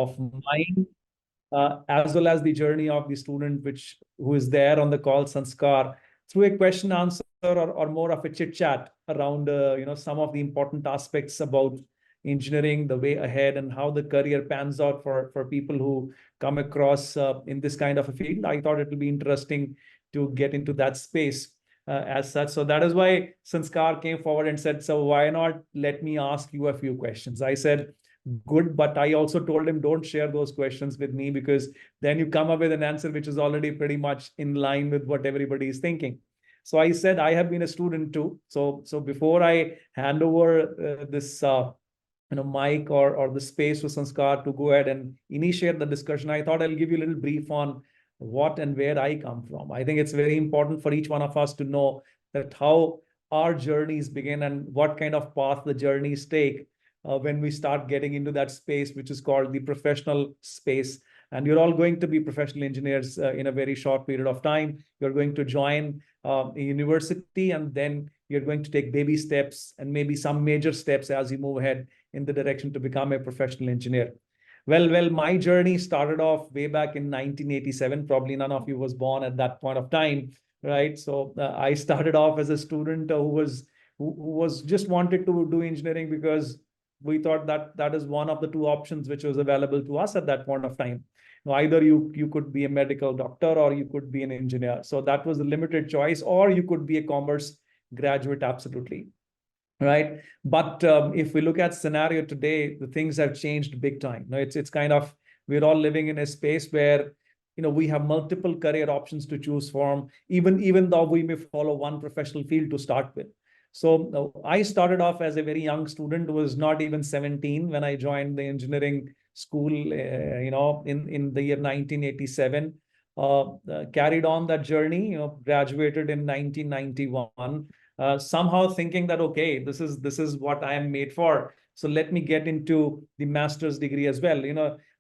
of mine, as well as the journey of the student who is there on the call, Sanskar, through a question answer or more of a chit chat around some of the important aspects about engineering, the way ahead, and how the career pans out for people who come across in this kind of a field. I thought it will be interesting to get into that space as such. So that is why Sanskar came forward and said, so why not let me ask you a few questions? I said, good, but I also told him, don't share those questions with me, because then you come up with an answer which is already pretty much in line with what everybody is thinking. So I said, I have been a student too. So before I hand over this mic or the space for Sanskar to go ahead and initiate the discussion, I thought I'll give you a little brief on what and where I come from. I think it's very important for each one of us to know that how our journeys begin and what kind of path the journeys take when we start getting into that space, which is called the professional space. And you're all going to be professional engineers in a very short period of time. You're going to join a university, and then you're going to take baby steps and maybe some major steps as you move ahead in the direction to become a professional engineer. Well, my journey started off way back in 1987. Probably none of you was born at that point of time, right? So I started off as a student who was just wanted to do engineering because we thought that is one of the two options which was available to us at that point of time. Either you could be a medical doctor or you could be an engineer. So that was the limited choice, or you could be a commerce graduate, absolutely. Right. But if we look at scenario today, the things have changed big time. It's kind of, we're all living in a space where, we have multiple career options to choose from, even though we may follow one professional field to start with. So I started off as a very young student, was not even 17 when I joined the engineering school, in the year 1987. Carried on that journey, graduated in 1991. Somehow thinking that, okay, this is what I am made for. So let me get into the master's degree as well.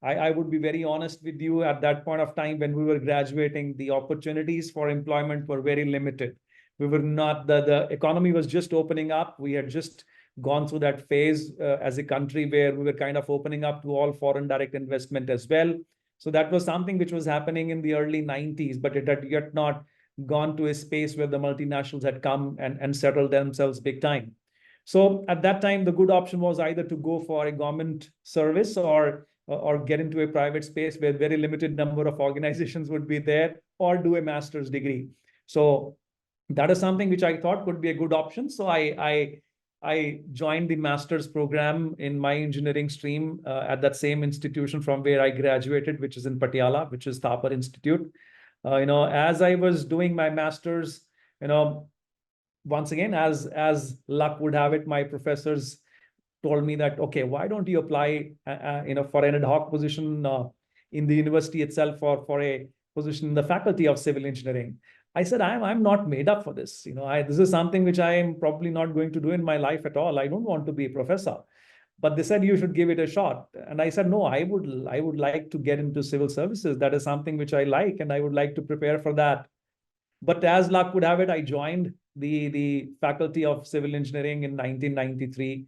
I would be very honest with you, at that point of time when we were graduating, the opportunities for employment were very limited. We were not, the economy was just opening up. We had just gone through that phase as a country where we were kind of opening up to all foreign direct investment as well. So that was something which was happening in the early 90s, but it had yet not gone to a space where the multinationals had come and settled themselves big time. So at that time, the good option was either to go for a government service or get into a private space where very limited number of organizations would be there, or do a master's degree. So that is something which I thought could be a good option. So I joined the master's program in my engineering stream at that same institution from where I graduated, which is in Patiala, which is Thapar Institute. As I was doing my master's, once again, as luck would have it, my professors told me that, okay, why don't you apply, for an ad hoc position in the university itself, for a position in the faculty of civil engineering. I said, I'm not made up for this. This is something which I am probably not going to do in my life at all. I don't want to be a professor. But they said, you should give it a shot. And I said, no, I would like to get into civil services. That is something which I like, and I would like to prepare for that. But as luck would have it, I joined the Faculty of Civil Engineering in 1993.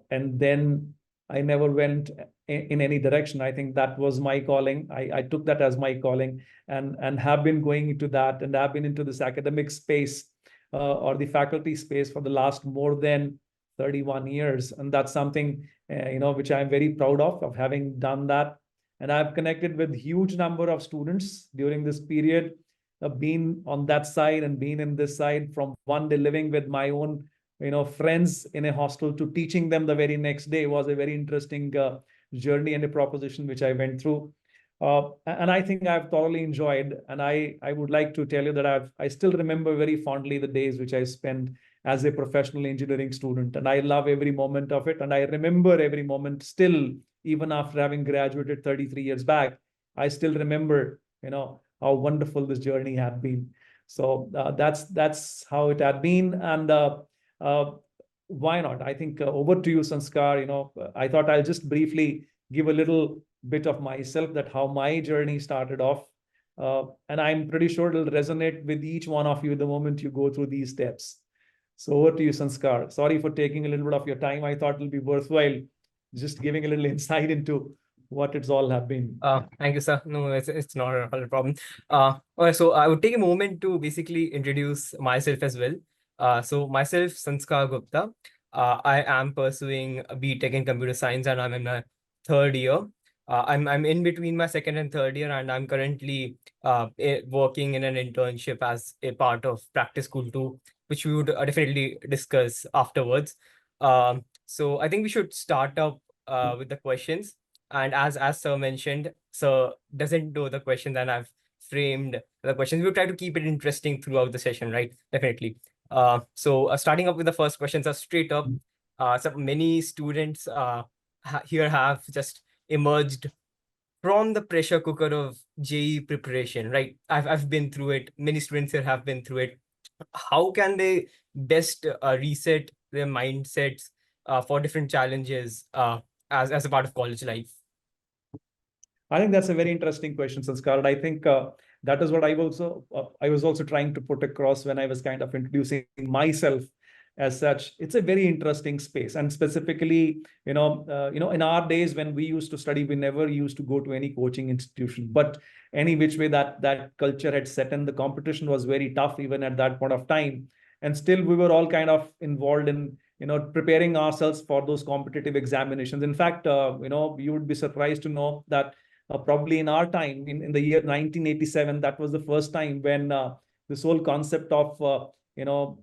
And then I never went in any direction. I think that was my calling. I took that as my calling, and have been going into that, and have been into this academic space or the faculty space for the last more than 31 years. And that's something, which I'm very proud of having done that. And I've connected with huge number of students during this period, been on that side and been in this side, from one day living with my own friends in a hostel to teaching them the very next day. Was a very interesting journey and a proposition which I went through. And I think I've thoroughly enjoyed. And I would like to tell you that I still remember very fondly the days which I spent as a professional engineering student. And I love every moment of it. And I remember every moment still, even after having graduated 33 years back, I still remember, how wonderful this journey had been. So that's how it had been. And why not? I think over to you, Sanskar. I thought I'll just briefly give a little bit of myself, that how my journey started off. And I'm pretty sure it'll resonate with each one of you the moment you go through these steps. So over to you, Sanskar. Sorry for taking a little bit of your time. I thought it'll be worthwhile just giving a little insight into what it's all have been. Thank you, sir. No, it's not a problem. Okay, so I would take a moment to basically introduce myself as well. So myself, Sanskar Gupta. I am pursuing a BTech in computer science, and I'm in my third year. I'm in between my second and third year, and I'm currently working in an internship as a part of practice school too, which we would definitely discuss afterwards. So I think we should start up with the questions. And as sir mentioned, sir doesn't know the questions, and I've framed the questions. We'll try to keep it interesting throughout the session, right? Definitely. So starting up with the first questions are straight up. So many students here have just emerged from the pressure cooker of JEE preparation, right? I've been through it. Many students here have been through it. How can they best reset their mindsets for different challenges as a part of college life? I think that's a very interesting question, Sanskar. And I think that is what I was also trying to put across when I was kind of introducing myself as such. It's a very interesting space, and specifically, in our days when we used to study, we never used to go to any coaching institution. But any which way that culture had set in, the competition was very tough even at that point of time, and still we were all kind of involved in preparing ourselves for those competitive examinations. In fact, you would be surprised to know that probably in our time, in the year 1987, that was the first time when this whole concept of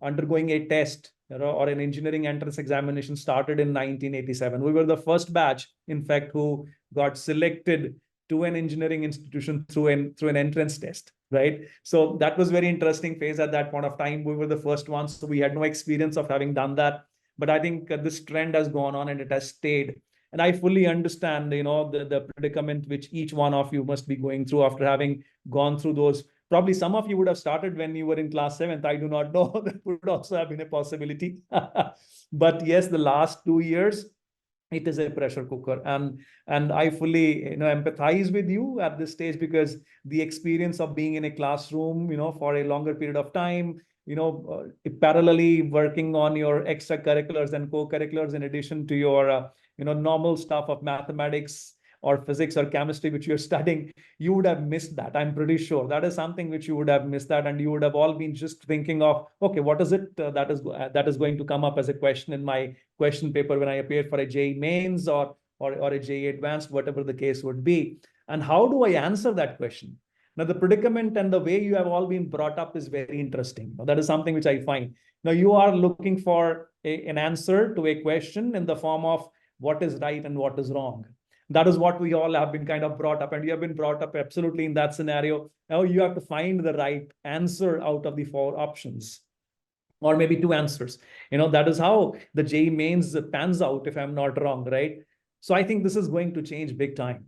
undergoing a test, or an engineering entrance examination started in 1987. We were the first batch, in fact, who got selected to an engineering institution through an entrance test, right? So that was very interesting phase at that point of time. We were the first ones, so we had no experience of having done that. But I think this trend has gone on and it has stayed. And I fully understand, the predicament which each one of you must be going through after having gone through those. Probably some of you would have started when you were in class 7th. I do not know. That would also have been a possibility. But yes, the last 2 years, it is a pressure cooker, and I fully empathize with you at this stage, because the experience of being in a classroom for a longer period of time, parallelly working on your extracurriculars and co-curriculars in addition to your normal stuff of mathematics or physics or chemistry which you're studying, you would have missed that. I'm pretty sure that is something which you would have missed that, and you would have all been just thinking of, okay, what is it that is going to come up as a question in my question paper when I appear for a JEE mains or a JEE advanced, whatever the case would be, and how do I answer that question? Now, the predicament and the way you have all been brought up is very interesting. That is something which I find. Now, you are looking for an answer to a question in the form of what is right and what is wrong. That is what we all have been kind of brought up, and you have been brought up absolutely in that scenario. Now you have to find the right answer out of the 4 options, or maybe 2 answers. That is how the JEE mains pans out, if I'm not wrong, right? So I think this is going to change big time.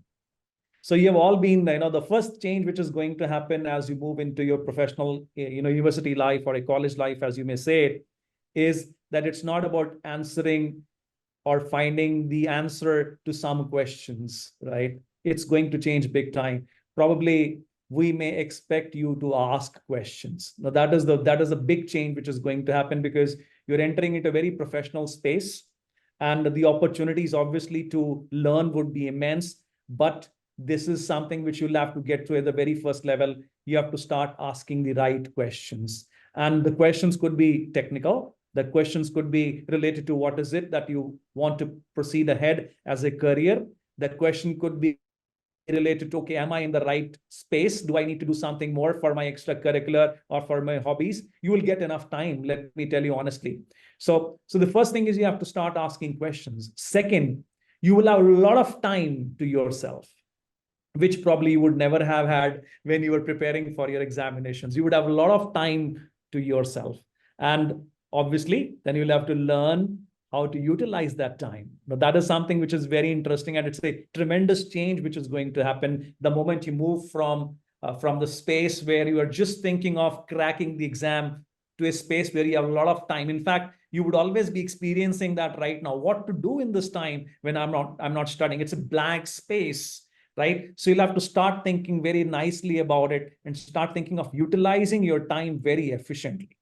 So you have all been, the first change which is going to happen as you move into your professional, university life or a college life, as you may say it, is that it's not about answering or finding the answer to some questions, right? It's going to change big time. Probably we may expect you to ask questions. Now that is a big change which is going to happen, because you're entering into a very professional space, and the opportunities obviously to learn would be immense. But this is something which you'll have to get to at the very first level. You have to start asking the right questions, and the questions could be technical. The questions could be related to what is it that you want to proceed ahead as a career. That question could be related to, okay, am I in the right space? Do I need to do something more for my extracurricular or for my hobbies? You will get enough time, let me tell you honestly. So the first thing is you have to start asking questions. Second, you will have a lot of time to yourself, which probably you would never have had when you were preparing for your examinations. You would have a lot of time to yourself. And obviously, then you'll have to learn how to utilize that time. But that is something which is very interesting, and it's a tremendous change which is going to happen the moment you move from the space where you are just thinking of cracking the exam to a space where you have a lot of time. In fact, you would always be experiencing that right now. What to do in this time when I'm not studying? It's a blank space, right? So you'll have to start thinking very nicely about it and start thinking of utilizing your time very efficiently.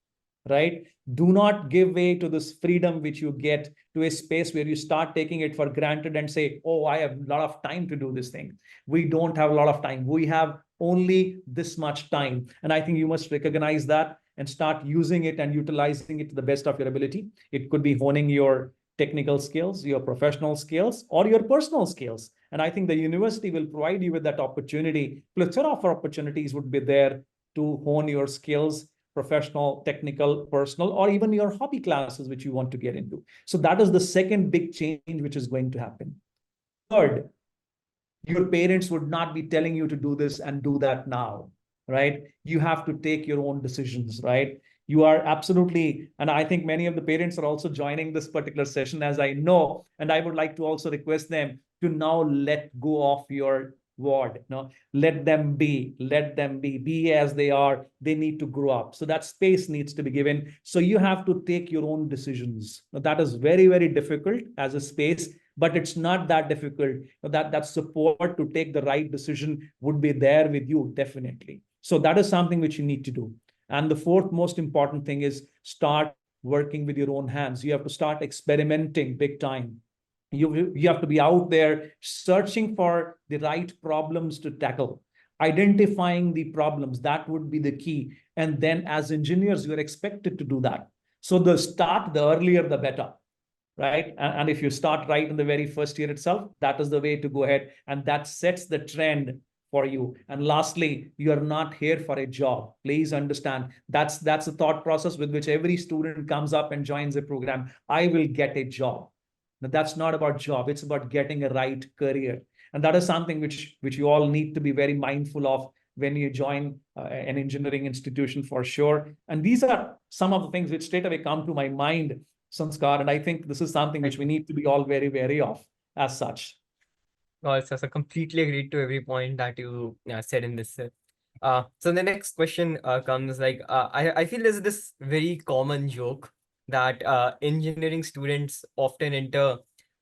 right? Do not give way to this freedom which you get, to a space where you start taking it for granted and say, oh, I have a lot of time to do this thing. We don't have a lot of time. We have only this much time. And I think you must recognize that and start using it and utilizing it to the best of your ability. It could be honing your technical skills, your professional skills, or your personal skills. And I think the university will provide you with that opportunity. Plethora of opportunities would be there to hone your skills, professional, technical, personal, or even your hobby classes, which you want to get into. So that is the second big change which is going to happen. Third, your parents would not be telling you to do this and do that now, right? You have to take your own decisions, right? You are absolutely, and I think many of the parents are also joining this particular session, as I know, and I would like to also request them to now let go of your ward. Let them be as they are. They need to grow up. So that space needs to be given. So you have to take your own decisions. Now, that is very, very difficult as a space, but it's not that difficult. That support to take the right decision would be there with you, definitely. So that is something which you need to do. And the fourth most important thing is start working with your own hands. You have to start experimenting big time. You have to be out there searching for the right problems to tackle, identifying the problems. That would be the key. And then as engineers, you're expected to do that. So the earlier, the better, right? And if you start right in the very first year itself, that is the way to go ahead. And that sets the trend for you. And lastly, you're not here for a job. Please understand that's the thought process with which every student comes up and joins a program. I will get a job. Now, that's not about job. It's about getting a right career. And that is something which you all need to be very mindful of when you join an engineering institution, for sure. And these are some of the things which straight away come to my mind, Sanskar. And I think this is something which we need to be all very wary of as such. No, it's just a completely agreed to every point that you said in this. So the next question comes like, I feel there's this very common joke that engineering students often enter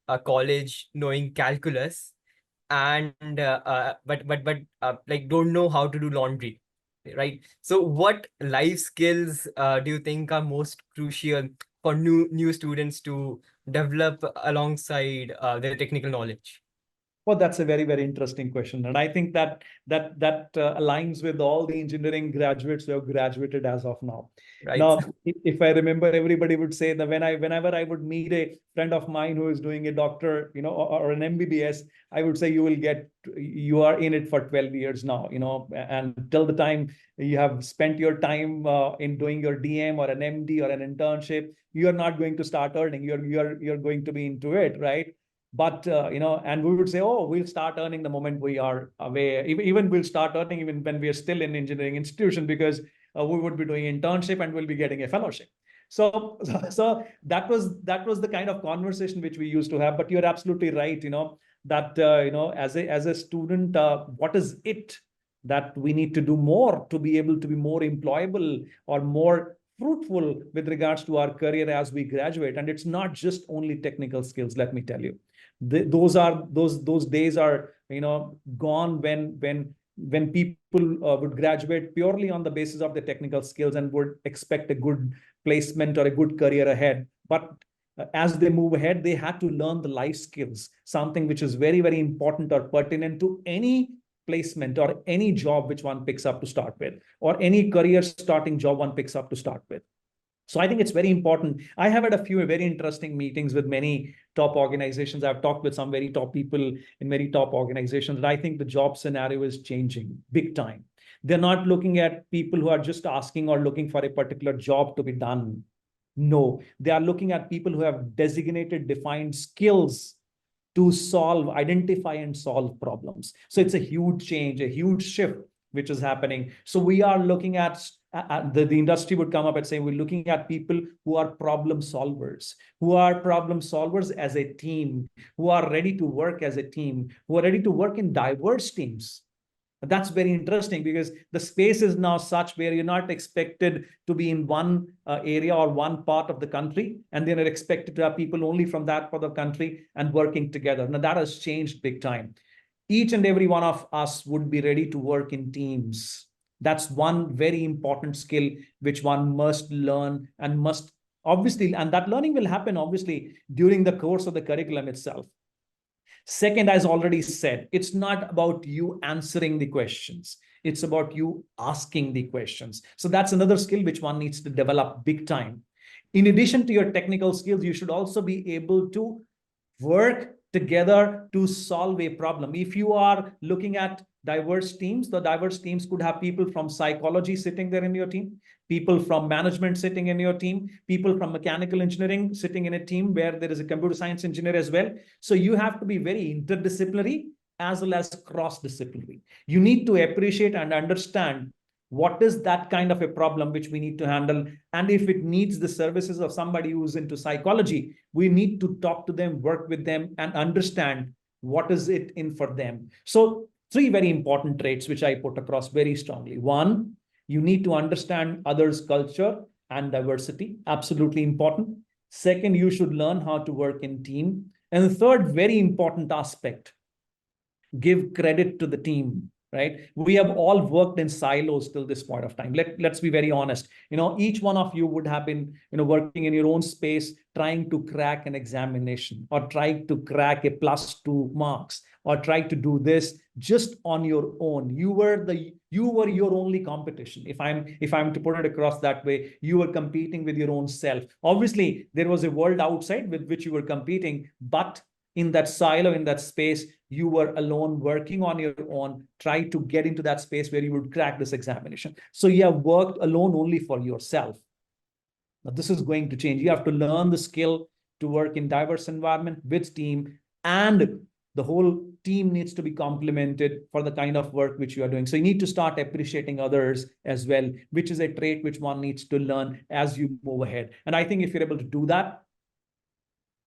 a college knowing calculus and but like don't know how to do laundry, right? So what life skills do you think are most crucial for new students to develop alongside their technical knowledge? Well, that's a very, very interesting question. And I think that aligns with all the engineering graduates who have graduated as of now. Right. Now, if I remember, everybody would say that whenever I would meet a friend of mine who is doing a doctor, or an MBBS, I would say you are in it for 12 years now, and till the time you have spent your time in doing your DM or an MD or an internship, you are not going to start earning. You're going to be into it, right? But, and we would say, oh, we'll start earning the moment we are away. Even we'll start earning even when we are still in engineering institution, because we would be doing internship and we'll be getting a fellowship. So that was the kind of conversation which we used to have. But you're absolutely right, that, as a student, what is it that we need to do more to be able to be more employable or more fruitful with regards to our career as we graduate? And it's not just only technical skills, let me tell you. Those days are gone when people would graduate purely on the basis of the technical skills and would expect a good placement or a good career ahead. But as they move ahead, they had to learn the life skills, something which is very, very important or pertinent to any placement or any job which one picks up to start with, or any career starting job one picks up to start with. So I think it's very important. I have had a few very interesting meetings with many top organizations. I've talked with some very top people in very top organizations. And I think the job scenario is changing big time. They're not looking at people who are just asking or looking for a particular job to be done. No, they are looking at people who have designated, defined skills to identify and solve problems. So it's a huge change, a huge shift which is happening. So we are looking at the industry would come up and say, we're looking at people who are problem solvers as a team, who are ready to work as a team, who are ready to work in diverse teams. That's very interesting, because the space is now such where you're not expected to be in one area or one part of the country, and then are expected to have people only from that part of the country and working together. Now that has changed big time. Each and every one of us would be ready to work in teams. That's one very important skill which one must learn and must obviously, and that learning will happen obviously during the course of the curriculum itself. Second, as already said, it's not about you answering the questions. It's about you asking the questions. So that's another skill which one needs to develop big time. In addition to your technical skills, you should also be able to work together to solve a problem. If you are looking at diverse teams, the diverse teams could have people from psychology sitting there in your team, people from management sitting in your team, people from mechanical engineering sitting in a team where there is a computer science engineer as well. So you have to be very interdisciplinary as well as cross-disciplinary. You need to appreciate and understand what is that kind of a problem which we need to handle. And if it needs the services of somebody who's into psychology, we need to talk to them, work with them, and understand what is it in for them. So three very important traits which I put across very strongly. One, you need to understand others' culture and diversity, absolutely important. Second, you should learn how to work in team. And the third very important aspect, give credit to the team, right? We have all worked in silos till this point of time. Let's be very honest. Each one of you would have been, working in your own space, trying to crack an examination or trying to crack a +2 marks or try to do this just on your own. You were your only competition. If I'm to put it across that way, you were competing with your own self. Obviously, there was a world outside with which you were competing, but in that silo, in that space, you were alone, working on your own, try to get into that space where you would crack this examination. So you have worked alone only for yourself. Now, this is going to change. You have to learn the skill to work in diverse environment with team, and the whole team needs to be complemented for the kind of work which you are doing. So you need to start appreciating others as well, which is a trait which one needs to learn as you move ahead. And I think if you're able to do that,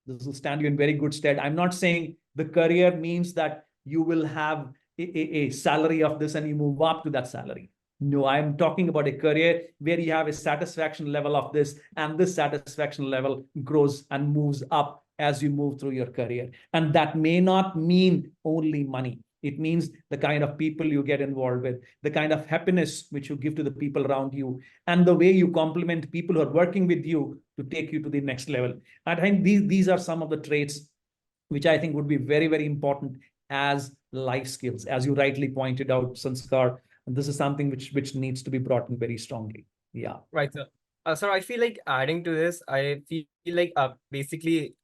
this will stand you in very good stead. I'm not saying the career means that you will have a salary of this and you move up to that salary. No, I'm talking about a career where you have a satisfaction level of this, and this satisfaction level grows and moves up as you move through your career. And that may not mean only money. It means the kind of people you get involved with, the kind of happiness which you give to the people around you, and the way you complement people who are working with you to take you to the next level. I think these are some of the traits which I think would be very, very important as life skills. As you rightly pointed out, Sanskar, this is something which needs to be brought in very strongly. Yeah. Right, sir. Sir, I feel like adding to this, I feel like basically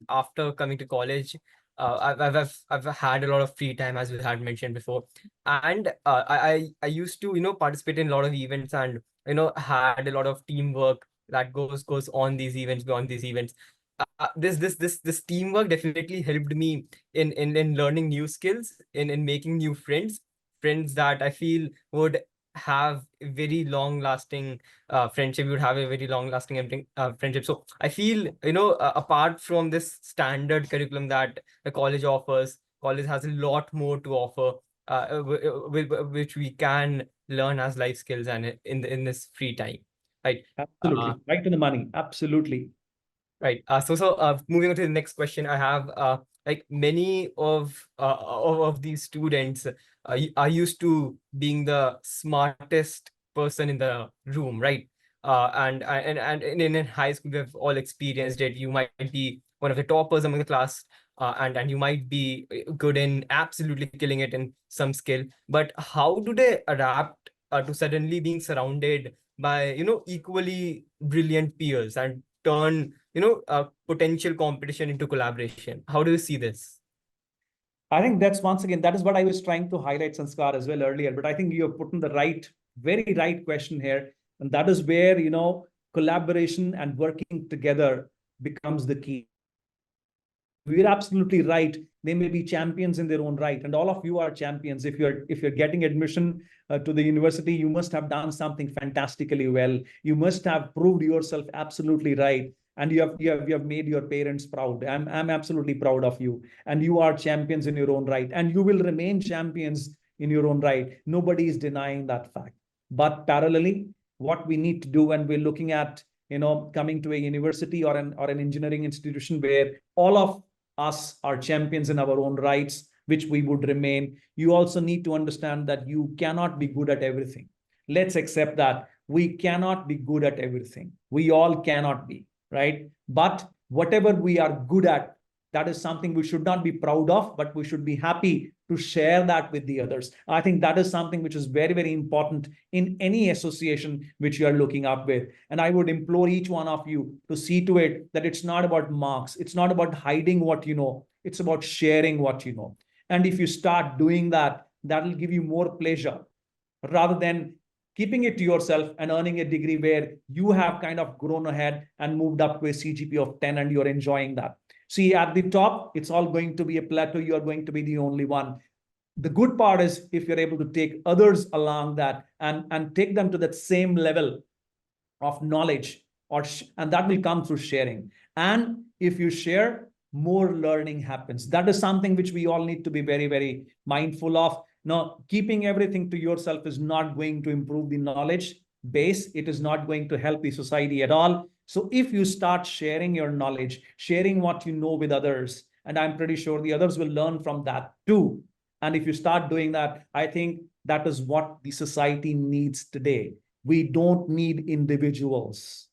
after coming to college, I've had a lot of free time, as we had mentioned before, and I used to participate in a lot of events and had a lot of teamwork that goes on these events, beyond these events. This teamwork definitely helped me in learning new skills, in making new friends that I feel would have a very long lasting friendship. You would have a very long lasting friendship. So I feel apart from this standard curriculum that the college offers, college has a lot more to offer, which we can learn as life skills and in this free time, right? Absolutely. Right to the money. Absolutely. Right. So moving on to the next question, I have like many of these students are used to being the smartest person in the room, right? And in high school, we've all experienced it. You might be one of the toppers among the class, and you might be good in absolutely killing it in some skill. But how do they adapt to suddenly being surrounded by equally brilliant peers and turn potential competition into collaboration? How do you see this? I think that's, once again, that is what I was trying to highlight, Sanskar, as well earlier. But I think you have put in the very right question here. And that is where, collaboration and working together becomes the key. We're absolutely right. They may be champions in their own right. And all of you are champions. If you're getting admission to the university, you must have done something fantastically well. You must have proved yourself absolutely right. And you have made your parents proud. I'm absolutely proud of you. And you are champions in your own right. And you will remain champions in your own right. Nobody is denying that fact. But parallelly, what we need to do when we're looking at coming to a university or an engineering institution where all of us are champions in our own rights, which we would remain, you also need to understand that you cannot be good at everything. let's accept that we cannot be good at everything. We all cannot be, right? But whatever we are good at, that is something we should not be proud of, but we should be happy to share that with the others. I think that is something which is very, very important in any association which you are looking up with. And I would implore each one of you to see to it that it's not about marks. It's not about hiding what you know. It's about sharing what you know. And if you start doing that, that will give you more pleasure rather than keeping it to yourself and earning a degree where you have kind of grown ahead and moved up to a CGP of 10 and you're enjoying that. See, at the top, it's all going to be a plateau. You're going to be the only one. The good part is if you're able to take others along that and take them to that same level of knowledge, and that will come through sharing. And if you share, more learning happens. That is something which we all need to be very, very mindful of. Now, keeping everything to yourself is not going to improve the knowledge base. It is not going to help the society at all. So if you start sharing your knowledge, sharing what you know with others, and I'm pretty sure the others will learn from that too. And if you start doing that, I think that is what the society needs today. We don't need individuals.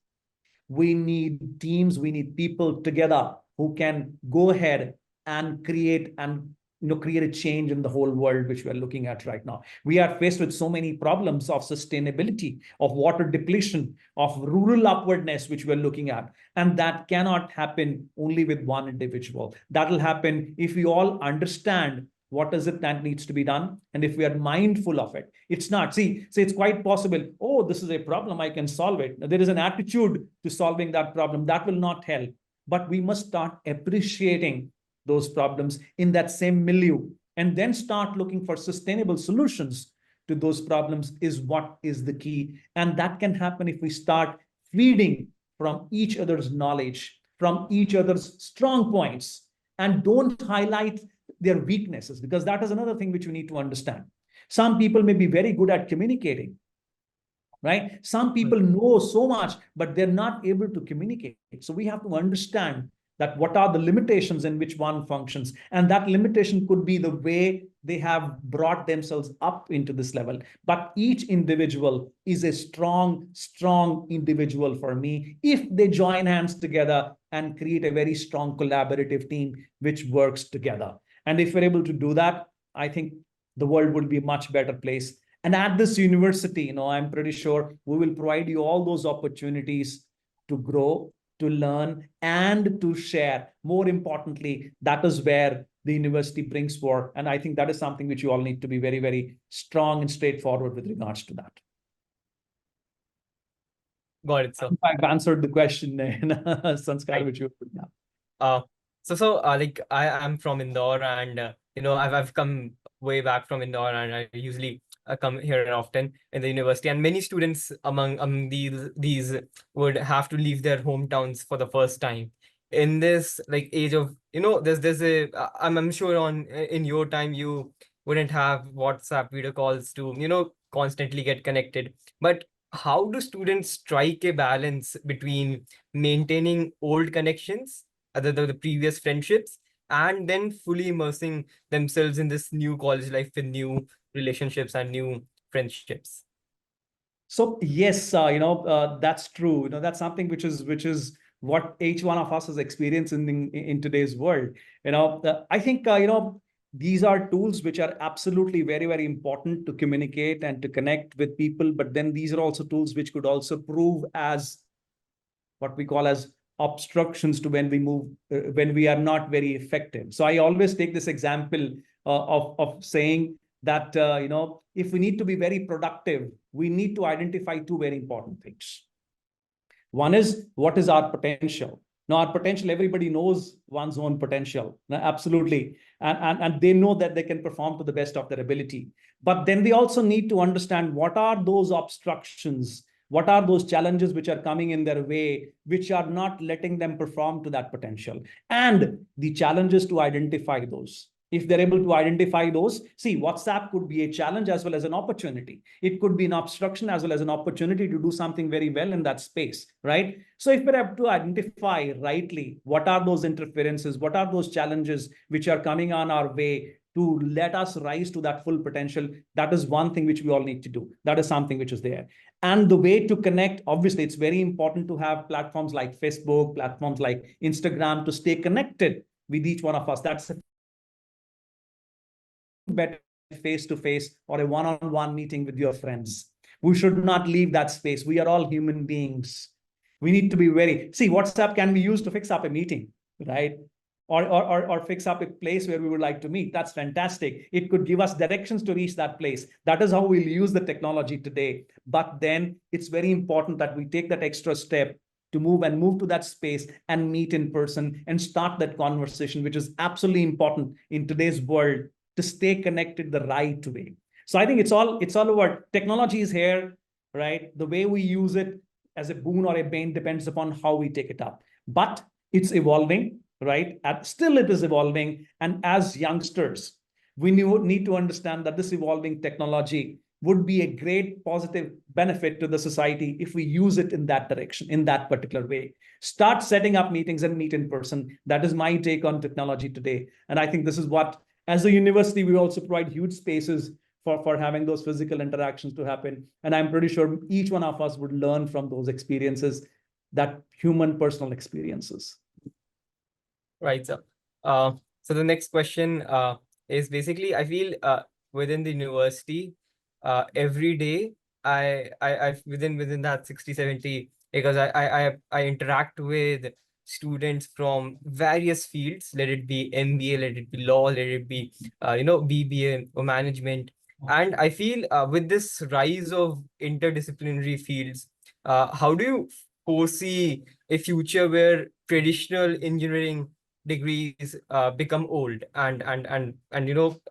We need teams. We need people together who can go ahead and create a change in the whole world, which we are looking at right now. We are faced with so many problems of sustainability, of water depletion, of rural upwardness, which we're looking at. And that cannot happen only with one individual. That will happen if we all understand what is it that needs to be done. And if we are mindful of it, it's not, see, it's quite possible, oh, this is a problem, I can solve it. Now, there is an attitude to solving that problem that will not help. But we must start appreciating those problems in that same milieu and then start looking for sustainable solutions to those problems is what is the key. And that can happen if we start feeding from each other's knowledge, from each other's strong points, and don't highlight their weaknesses, because that is another thing which we need to understand. Some people may be very good at communicating, right? Some people know so much, but they're not able to communicate. So we have to understand that what are the limitations in which one functions. And that limitation could be the way they have brought themselves up into this level. But each individual is a strong, strong individual for me if they join hands together and create a very strong collaborative team which works together. And if we're able to do that, I think the world would be a much better place. And at this university, I'm pretty sure we will provide you all those opportunities to grow, to learn, and to share. More importantly, that is where the university brings forth. And I think that is something which you all need to be very, very strong and straightforward with regards to that. Got it, sir. I've answered the question, Sanskar, which you have. So like I am from Indore, and I've come way back from Indore, and I usually come here often in the university. And many students among these would have to leave their hometowns for the first time in this like age of there's a I'm sure in your time you wouldn't have WhatsApp video calls to constantly get connected. But how do students strike a balance between maintaining old connections, the previous friendships, and then fully immersing themselves in this new college life with new relationships and new friendships? So yes, that's true. That's something which is what each one of us is experiencing in today's world. I think these are tools which are absolutely very, very important to communicate and to connect with people. But then these are also tools which could also prove as what we call as obstructions to when we move, when we are not very effective. So I always take this example of saying that, if we need to be very productive, we need to identify two very important things. One is, what is our potential? Now, our potential, everybody knows one's own potential. Absolutely. And they know that they can perform to the best of their ability. But then they also need to understand what are those obstructions, what are those challenges which are coming in their way, which are not letting them perform to that potential, and the challenges to identify those. If they're able to identify those, see, WhatsApp could be a challenge as well as an opportunity. It could be an obstruction as well as an opportunity to do something very well in that space, right? So if we're able to identify rightly, what are those interferences, what are those challenges which are coming on our way, to let us rise to that full potential. That is one thing which we all need to do. That is something which is there. And the way to connect, obviously, it's very important to have platforms like Facebook, platforms like Instagram to stay connected with each one of us. That's better face-to-face or a one-on-one meeting with your friends. We should not leave that space. We are all human beings. We need to be WhatsApp can be used to fix up a meeting, right? Or fix up a place where we would like to meet. That's fantastic. It could give us directions to reach that place. That is how we'll use the technology today. But then it's very important that we take that extra step to move to that space and meet in person and start that conversation, which is absolutely important in today's world to stay connected the right way. So I think it's all about technology is here, right? The way we use it as a boon or a bane depends upon how we take it up. But it's evolving, right? Still it is evolving. And as youngsters, we need to understand that this evolving technology would be a great positive benefit to the society if we use it in that direction, in that particular way. Start setting up meetings and meet in person. That is my take on technology today. And I think this is what, as a university, we also provide huge spaces for having those physical interactions to happen. And I'm pretty sure each one of us would learn from those experiences, that human personal experiences. Right, sir. So the next question is basically, I feel within the university, every day I within that 60, 70, because I interact with students from various fields, let it be MBA, let it be law, let it be BBA or management. And I feel with this rise of interdisciplinary fields, how do you foresee a future where traditional engineering degrees become old, and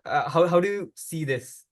how do you see this?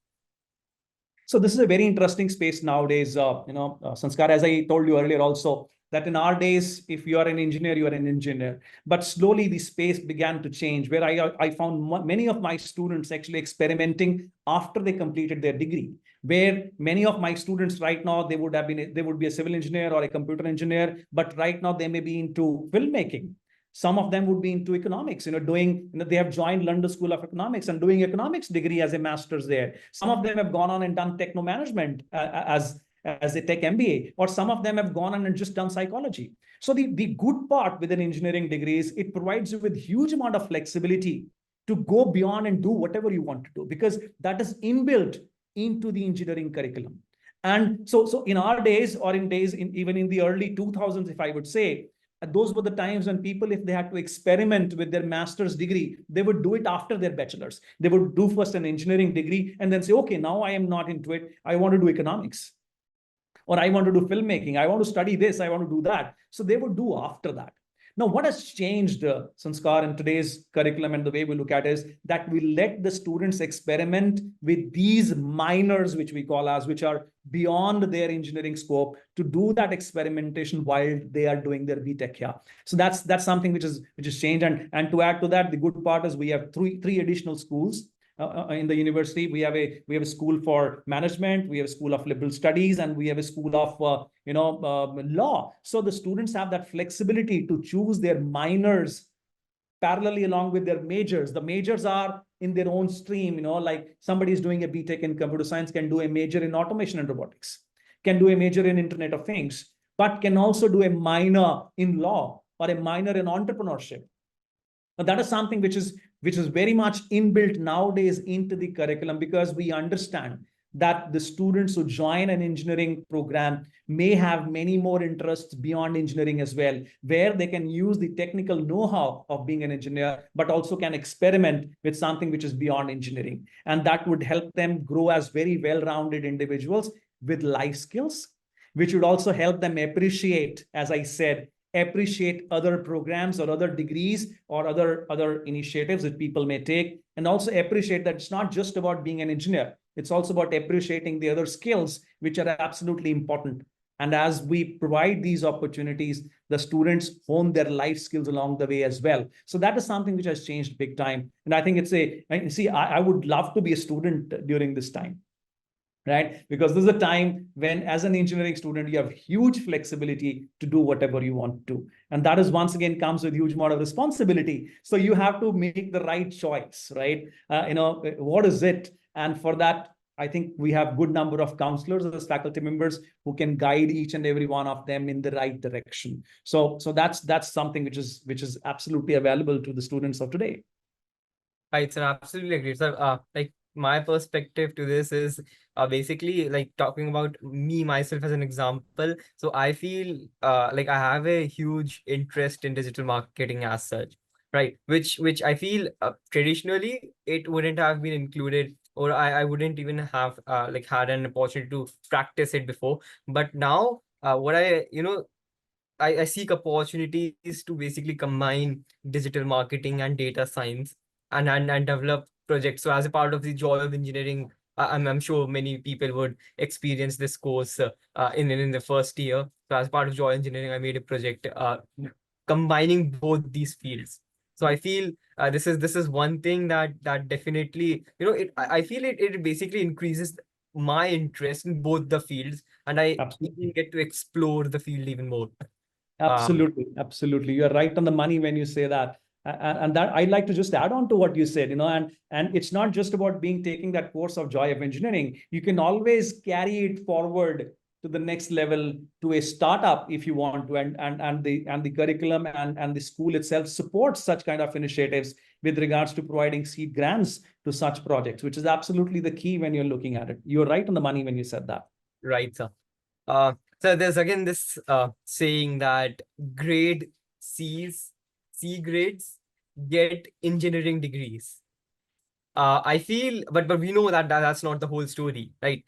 So this is a very interesting space nowadays. Sanskar, as I told you earlier also, that in our days, if you are an engineer, you are an engineer. But slowly the space began to change, where I found many of my students actually experimenting after they completed their degree, where many of my students right now, they would be a civil engineer or a computer engineer, but right now they may be into filmmaking. Some of them would be into economics, they have joined London School of Economics and doing economics degree as a master's there. Some of them have gone on and done techno management as a tech MBA, or some of them have gone on and just done psychology. So the good part with an engineering degree is it provides you with huge amount of flexibility to go beyond and do whatever you want to do, because that is inbuilt into the engineering curriculum. And so in our days, or even in the early 2000s, if I would say, those were the times when people, if they had to experiment with their master's degree, they would do it after their bachelor's. They would do first an engineering degree and then say, okay, now I am not into it. I want to do economics, or I want to do filmmaking. I want to study this. I want to do that. So they would do after that. Now, what has changed, Sanskar, in today's curriculum and the way we look at it is that we let the students experiment with these minors, which we call as, which are beyond their engineering scope, to do that experimentation while they are doing their BTech here. So that's something which is changed. And to add to that, the good part is we have three additional schools. In the university, we have a school for management, we have a school of liberal studies, and we have a school of law. So the students have that flexibility to choose their minors parallelly along with their majors. The majors are in their own stream, like somebody is doing a BTech in computer science can do a major in automation and robotics, can do a major in Internet of Things, but can also do a minor in law or a minor in entrepreneurship. Now, that is something which is very much inbuilt nowadays into the curriculum, because we understand that the students who join an engineering program may have many more interests beyond engineering as well, where they can use the technical know-how of being an engineer, but also can experiment with something which is beyond engineering. And that would help them grow as very well-rounded individuals with life skills, which would also help them appreciate, as I said, appreciate other programs or other degrees or other initiatives that people may take, and also appreciate that it's not just about being an engineer. It's also about appreciating the other skills which are absolutely important. And as we provide these opportunities, the students hone their life skills along the way as well. So that is something which has changed big time. And I think I would love to be a student during this time. right? Because there's a time when, as an engineering student, you have huge flexibility to do whatever you want to. And that is, once again, comes with huge amount of responsibility. So you have to make the right choice, right? What is it? And for that, I think we have good number of counselors as faculty members who can guide each and every one of them in the right direction. So that's something which is absolutely available to the students of today. Right, sir, absolutely agree. So, like my perspective to this is basically like talking about me myself as an example. So I feel like I have a huge interest in digital marketing as such, right? Which I feel traditionally it wouldn't have been included, or I wouldn't even have like had an opportunity to practice it before. But now, what I seek opportunities to basically combine digital marketing and data science and develop projects. So as a part of the joy of engineering, I'm sure many people would experience this course in the first year. So as part of joy engineering, I made a project combining both these fields. So I feel this is one thing that definitely I feel it basically increases my interest in both the fields, and I Absolutely. even get to explore the field even more. Um, Absolutely, absolutely. You're right on the money when you say that. And that I'd like to just add on to what you said, and it's not just about being taking that course of joy of engineering. You can always carry it forward to the next level, to a startup if you want to, and the curriculum and the school itself supports such kind of initiatives with regards to providing seed grants to such projects, which is absolutely the key when you're looking at it. You're right on the money when you said that. right, sir. So there's again this saying that grade C's, C grades get engineering degrees. I feel, but we know that that's not the whole story, right?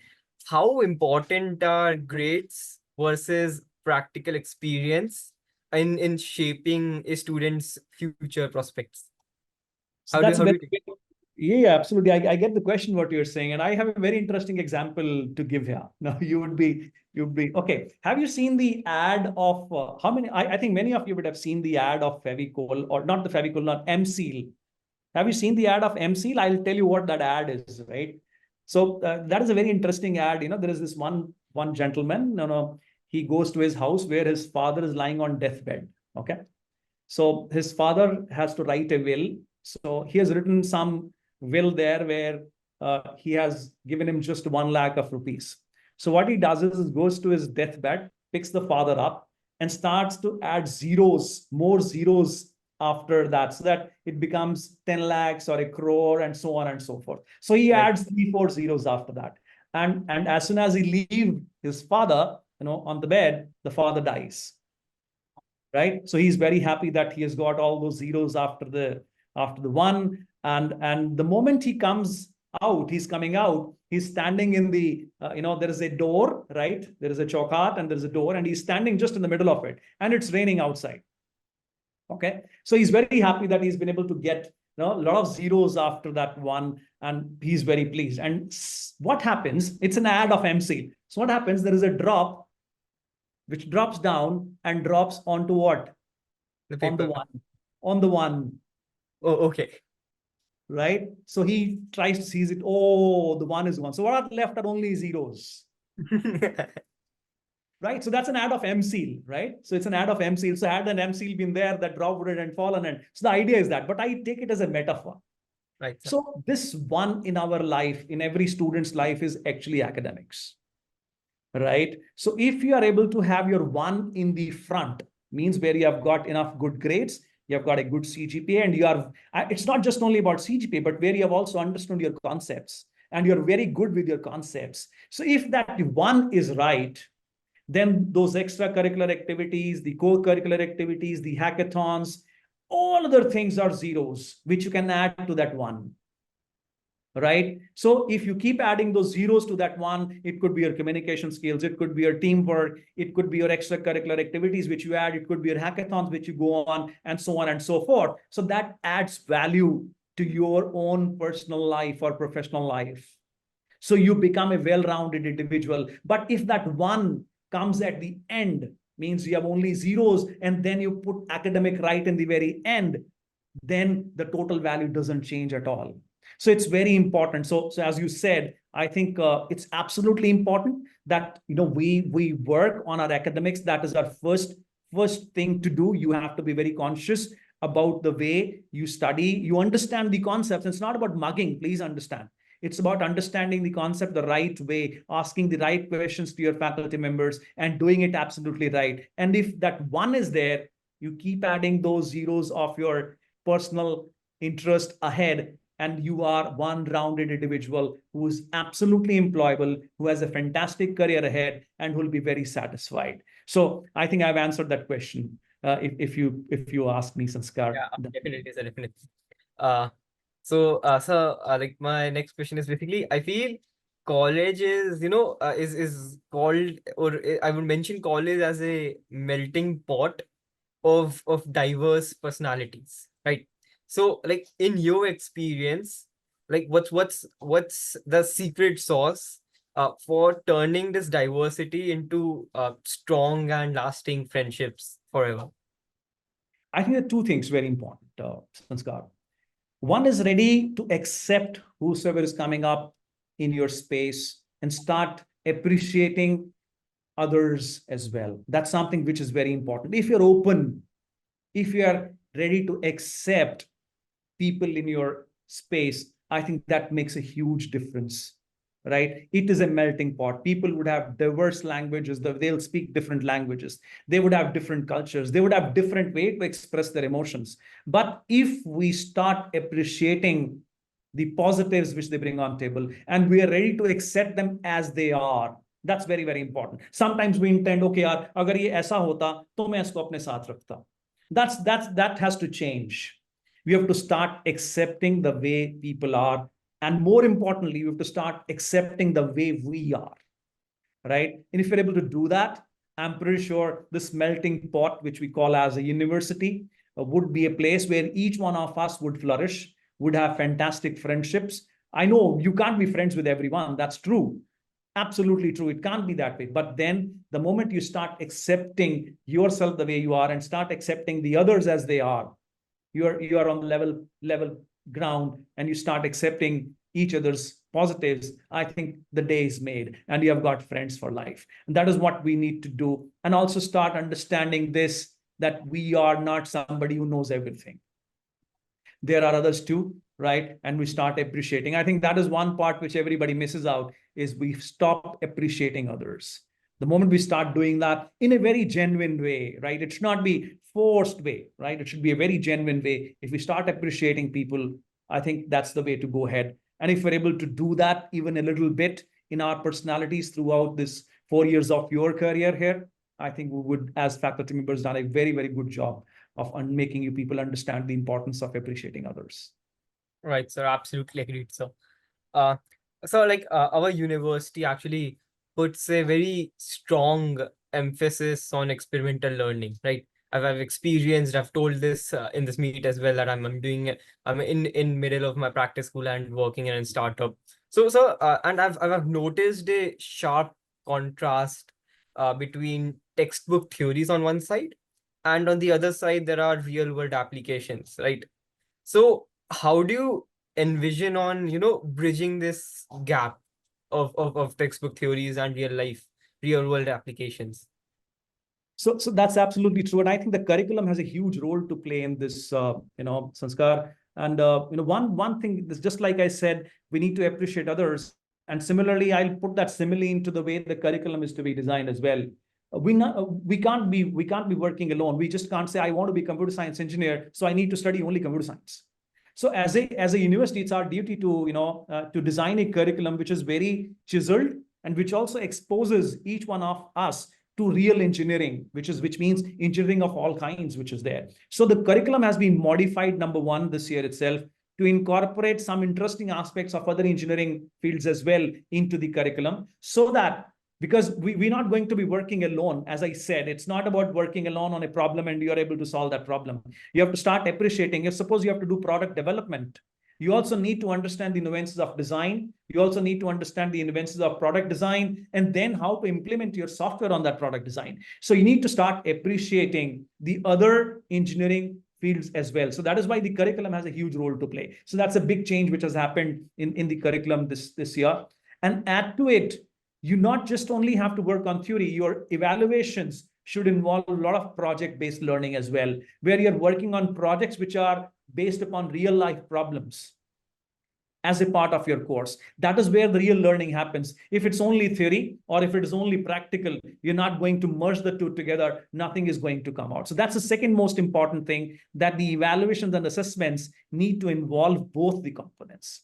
How important are grades versus practical experience in shaping a student's future prospects? So How do that's how do very, you take it? yeah, absolutely. I get the question what you're saying, and I have a very interesting example to give here. Now, you'd be okay. Have you seen the ad of how many? I think many of you would have seen the ad of Fevicol, or not the Fevicol, not M-Seal. Have you seen the ad of M-Seal? I'll tell you what that ad is, right? So that is a very interesting ad. There is this one gentleman. No, he goes to his house where his father is lying on deathbed. Okay, so his father has to write a will. So he has written some will there where he has given him just 1 lakh of rupees. So what he does is goes to his deathbed, picks the father up, and starts to add zeros, more zeros after that, so that it becomes 10 lakhs or a crore and so on and so forth. So he Right, adds 3, 4 zeros after that. And as soon as he leaves his father, on the bed, the father dies, right? So he's very happy that he has got all those zeros after the one. And the moment he comes out, he's coming out, he's standing in the there is a door, right? There is a chaukat and there's a door, and he's standing just in the middle of it, and it's raining outside. Okay, so he's very happy that he's been able to get a lot of zeros after that one, and he's very pleased. And what happens? It's an ad of MC. So what happens? There is a drop which drops down and drops onto what? the On the paper. one. On the one, Oh, okay. right? So he tries to seize it. Oh, the one is one. So what are left are only zeros, right? So that's an ad of M-Seal, right? So it's an ad of M-Seal. So had an M-Seal been there, that drop would have fallen. And so the idea is that, but I take it as a metaphor. Right, sir. So this one in our life, in every student's life, is actually academics, right? So if you are able to have your one in the front, means where you have got enough good grades, you have got a good CGPA, and it's not just only about CGPA, but where you have also understood your concepts and you're very good with your concepts. So if that one is right, then those extracurricular activities, the co-curricular activities, the hackathons, all other things are zeros, which you can add to that one, right? So if you keep adding those zeros to that one, it could be your communication skills, it could be your teamwork, it could be your extracurricular activities which you add, it could be your hackathons which you go on and so forth. So that adds value to your own personal life or professional life. So you become a well-rounded individual. But if that one comes at the end, means you have only zeros, and then you put academic right in the very end, then the total value doesn't change at all. So it's very important. So as you said, I think it's absolutely important that we work on our academics. That is our first thing to do. You have to be very conscious about the way you study. You understand the concepts. It's not about mugging. Please understand. It's about understanding the concept the right way, asking the right questions to your faculty members, and doing it absolutely right. And if that one is there, you keep adding those zeros of your personal interest ahead, and you are one rounded individual who is absolutely employable, who has a fantastic career ahead, and who will be very satisfied. So I think I've answered that question. If you ask me, Sanskar. Yeah, definitely, sir, definitely. So, like my next question is basically, I feel college is, is called, or I would mention college as a melting pot of diverse personalities, right? So, like in your experience, like what's the secret sauce for turning this diversity into strong and lasting friendships forever? I think there are two things very important, Sanskar. One is ready to accept whosoever is coming up in your space and start appreciating others as well. That's something which is very important. If you're open, if you are ready to accept people in your space, I think that makes a huge difference, right? It is a melting pot. People would have diverse languages, they'll speak different languages, they would have different cultures, they would have different way to express their emotions. But if we start appreciating the positives which they bring on table, and we are ready to accept them as they are, that's very, very important. Sometimes we intend, okay, yaar, agar ye aisa hota, to main isko apne saath rakhta. That has to change. We have to start accepting the way people are, and more importantly, we have to start accepting the way we are, right? And if we're able to do that, I'm pretty sure this melting pot, which we call as a university, would be a place where each one of us would flourish, would have fantastic friendships. I know you can't be friends with everyone. That's true. Absolutely true. It can't be that way. But then the moment you start accepting yourself the way you are and start accepting the others as they are, you are on level ground, and you start accepting each other's positives. I think the day is made, and you have got friends for life. And that is what we need to do. And also start understanding this, that we are not somebody who knows everything. There are others too, right? And we start appreciating. I think that is one part which everybody misses out, is we stop appreciating others. The moment we start doing that in a very genuine way, right? It should not be forced way, right? It should be a very genuine way. If we start appreciating people, I think that's the way to go ahead. And if we're able to do that even a little bit in our personalities throughout this 4 years of your career here, I think we would, as faculty members, done a very, very good job of making you people understand the importance of appreciating others. Right, sir. Absolutely agreed. Uh, so like our university actually puts a very strong emphasis on experimental learning, right? I've experienced, I've told this in this meet as well, that I'm in middle of my practice school and working in a startup. And I've noticed a sharp contrast between textbook theories on one side, and on the other side there are real world applications, right? So how do you envision on, bridging this gap of textbook theories and real world applications? So that's absolutely true. And I think the curriculum has a huge role to play in this, Sanskar. And, one thing is, just like I said, we need to appreciate others. And similarly, I'll put that simile into the way the curriculum is to be designed as well. We can't be working alone. We just can't say, I want to be a computer science engineer, so I need to study only computer science. So as a university, it's our duty to design a curriculum which is very chiseled, and which also exposes each one of us to real engineering, which means engineering of all kinds, which is there. So the curriculum has been modified, number one, this year itself, to incorporate some interesting aspects of other engineering fields as well into the curriculum, so that, because we're not going to be working alone. As I said, it's not about working alone on a problem and you're able to solve that problem. You have to start appreciating. If suppose you have to do product development, you also need to understand the nuances of design. You also need to understand the nuances of product design, and then how to implement your software on that product design. So you need to start appreciating the other engineering fields as well. So that is why the curriculum has a huge role to play. So that's a big change which has happened in the curriculum this year. And add to it, you not just only have to work on theory, your evaluations should involve a lot of project-based learning as well, where you're working on projects which are based upon real-life problems as a part of your course. That is where the real learning happens. If it's only theory or if it is only practical, you're not going to merge the two together, nothing is going to come out. So that's the second most important thing, that the evaluations and assessments need to involve both the components.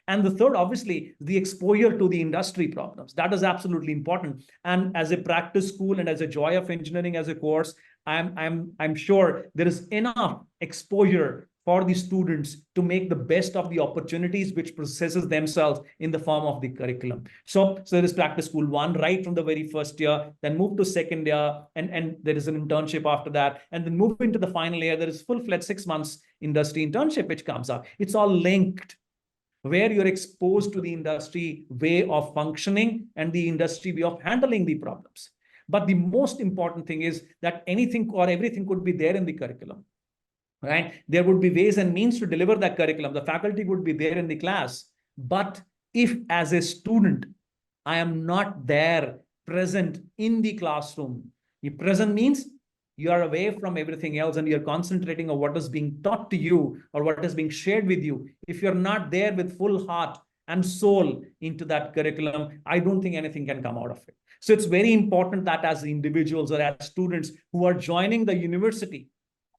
And the third, obviously, the exposure to the industry problems. That is absolutely important. And as a practice school and as a Joy of Engineering as a course, I'm sure there is enough exposure for the students to make the best of the opportunities which processes themselves in the form of the curriculum. So there is practice school 1 right from the very first year, then move to second year, and there is an internship after that, and then move into the final year. There is full-fledged 6 months industry internship which comes up. It's all linked, where you're exposed to the industry way of functioning and the industry way of handling the problems. But the most important thing is that anything or everything could be there in the curriculum, right? There would be ways and means to deliver that curriculum. The faculty would be there in the class. But if as a student, I am not there present in the classroom, the present means you are away from everything else and you're concentrating on what is being taught to you or what is being shared with you. If you're not there with full heart and soul into that curriculum, I don't think anything can come out of it. So it's very important that as individuals or as students who are joining the university,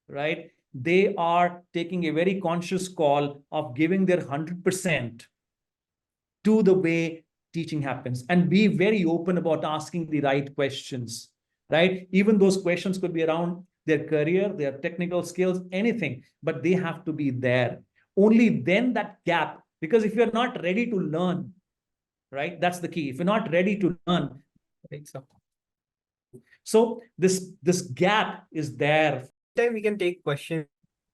right, they are taking a very conscious call of giving their 100% to the way teaching happens, and be very open about asking the right questions, right? Even those questions could be around their career, their technical skills, anything, but they have to be there. Only then that gap, because if you're not ready to learn, right, that's the key. If you're not ready to learn, so this gap is there. Time we can take questions.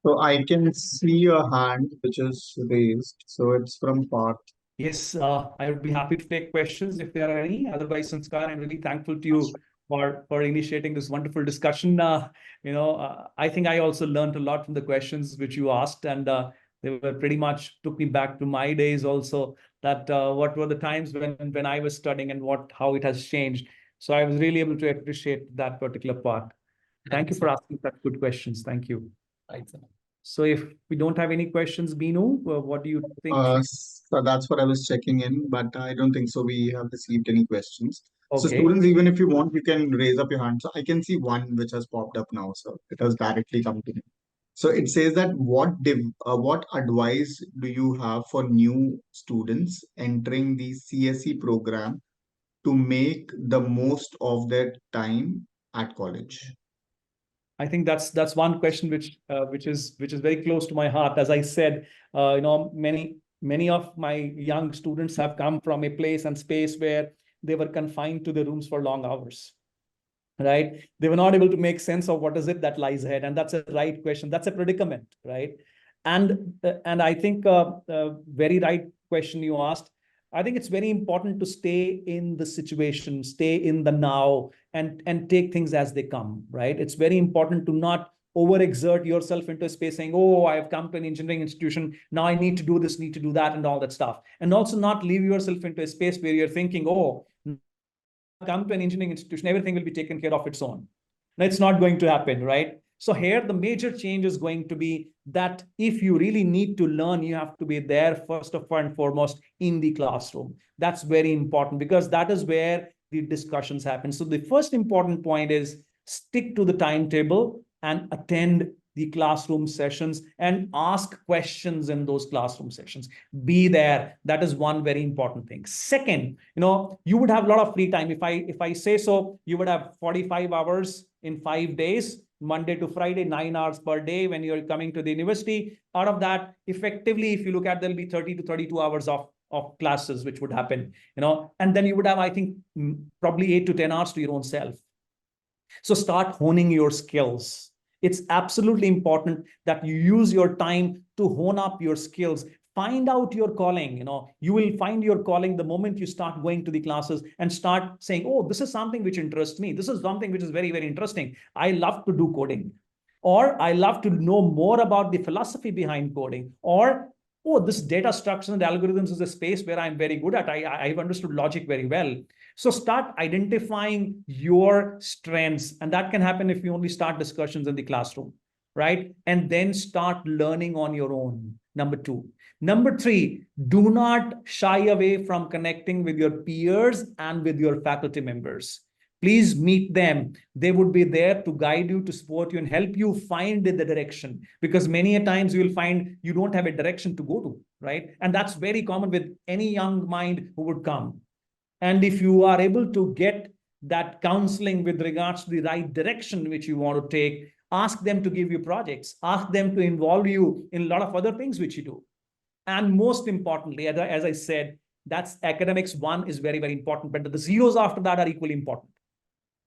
So I can see your hand, which is raised. So it's from Parth. Yes, I would be happy to take questions if there are any. Otherwise, Sanskar, I'm really thankful to you for initiating this wonderful discussion. I think I also learned a lot from the questions which you asked, and they were pretty much took me back to my days also, that what were the times when I was studying and how it has changed. So I was really able to appreciate that particular part. Thank you for asking such good questions. Thank you. Right, sir. So if we don't have any questions, Binu, what do you think? So that's what I was checking in, but I don't think so. We have received any questions. So Okay. students, even if you want, you can raise up your hand. So I can see one which has popped up now, sir. It has directly come to me. So it says that what advice do you have for new students entering the CSE program to make the most of their time at college? I think that's one question which is very close to my heart. As I said, many of my young students have come from a place and space where they were confined to the rooms for long hours, right? They were not able to make sense of what is it that lies ahead, and that's a right question. That's a predicament, right? And I think very right question you asked. I think it's very important to stay in the situation, stay in the now, and take things as they come, right? It's very important to not overexert yourself into a space saying, oh, I've come to an engineering institution, now I need to do this, need to do that, and all that stuff. And also not leave yourself into a space where you're thinking, oh, come to an engineering institution, everything will be taken care of its own. Now, it's not going to happen, right? So here, the major change is going to be that if you really need to learn, you have to be there first and foremost in the classroom. That's very important because that is where the discussions happen. So the first important point is stick to the timetable and attend the classroom sessions and ask questions in those classroom sessions. Be there. That is one very important thing. Second, you would have a lot of free time. If I say so, you would have 45 hours in 5 days. Monday to Friday, 9 hours per day when you're coming to the university. Out of that, effectively, if you look at, there'll be 30 to 32 hours of classes, which would happen, and then you would have, I think, probably 8 to 10 hours to your own self. So start honing your skills. It's absolutely important that you use your time to hone up your skills. Find out your calling. You will find your calling the moment you start going to the classes and start saying, oh, this is something which interests me. This is something which is very, very interesting. I love to do coding. Or I love to know more about the philosophy behind coding. Or, oh, this data structure and algorithms is a space where I'm very good at. I've understood logic very well. So start identifying your strengths. And that can happen if you only start discussions in the classroom, right? And then start learning on your own. Number two. Number three, do not shy away from connecting with your peers and with your faculty members. Please meet them. They would be there to guide you, to support you, and help you find the direction. Because many a times you will find you don't have a direction to go to, right? And that's very common with any young mind who would come. And if you are able to get that counseling with regards to the right direction which you want to take, ask them to give you projects, ask them to involve you in a lot of other things which you do. And most importantly, as I said, that's academics. One is very, very important, but the zeros after that are equally important,